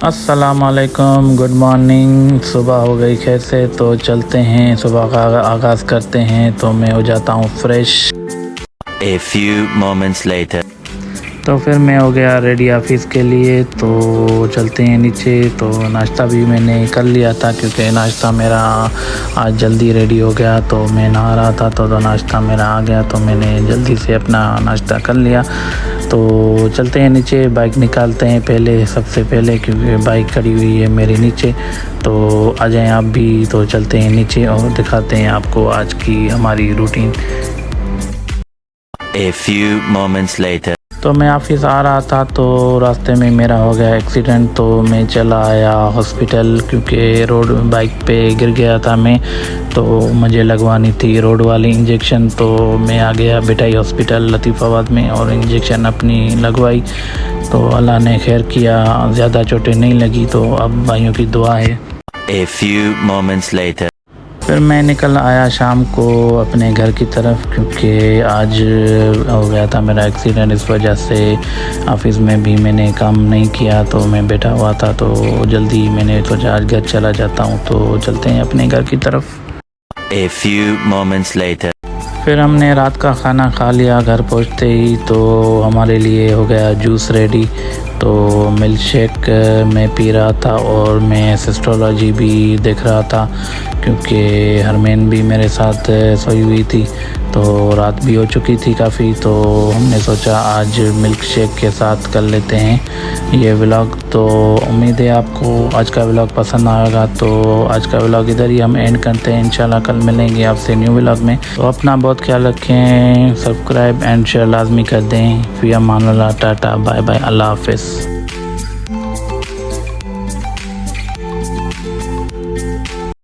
अस्सलाम वालेकुम, good morning. सुबह हो गई कैसे, तो चलते हैं, सुबह का आगाज़ करते हैं। तो मैं हो जाता हूँ fresh. A few moments later. तो फिर मैं हो गया रेडी ऑफिस के लिए। तो चलते हैं नीचे। तो नाश्ता भी मैंने कर लिया था क्योंकि नाश्ता मेरा आज जल्दी रेडी हो गया। तो मैं नहा रहा था तो नाश्ता मेरा आ गया, तो मैंने जल्दी से अपना नाश्ता कर लिया। तो चलते हैं नीचे, बाइक निकालते हैं पहले, सबसे पहले, क्योंकि बाइक खड़ी हुई है मेरे नीचे। तो आ जाएं आप भी। तो चलते हैं नीचे और दिखाते हैं आपको आज की हमारी routine. A few moments later. तो मैं ऑफिस आ रहा था तो रास्ते में मेरा हो गया एक्सीडेंट। तो मैं चला आया हॉस्पिटल क्योंकि रोड बाइक पे गिर गया था मैं। तो मुझे लगवानी थी रोड वाली इंजेक्शन। तो मैं आ गया बिटाई हॉस्पिटल लतीफ़ाबाद में और इंजेक्शन अपनी लगवाई। तो अल्लाह ने खैर किया, ज़्यादा चोटें नहीं लगी। तो अब भाइयों की दुआ है। A few moments later. फिर मैं निकल आया शाम को अपने घर की तरफ क्योंकि आज हो गया था मेरा एक्सीडेंट। इस वजह से ऑफिस में भी मैंने काम नहीं किया, तो मैं बैठा हुआ था। तो जल्दी मैंने सोचा आज घर चला जाता हूँ। तो चलते हैं अपने घर की तरफ। A few moments later. फिर हमने रात का खाना खा लिया। घर पहुँचते ही तो हमारे लिए हो गया जूस रेडी। तो मिल्क शेक मैं पी रहा था और मैं सिस्टोलॉजी भी देख रहा था क्योंकि हरमैन भी मेरे साथ सोई हुई थी। तो रात भी हो चुकी थी काफ़ी। तो हमने सोचा आज मिल्क शेक के साथ कर लेते हैं ये व्लॉग। तो उम्मीद है आपको आज का व्लॉग पसंद आएगा। तो आज का व्लॉग इधर ही हम एंड करते हैं। इंशाल्लाह कल मिलेंगे आपसे न्यू व्लॉग में। तो अपना बहुत ख्याल रखें, सब्सक्राइब एंड शेयर लाजमी कर दें। फिर अमान अल्लाह, टाटा, बाय बाय, अल्लाह हाफ़िज़।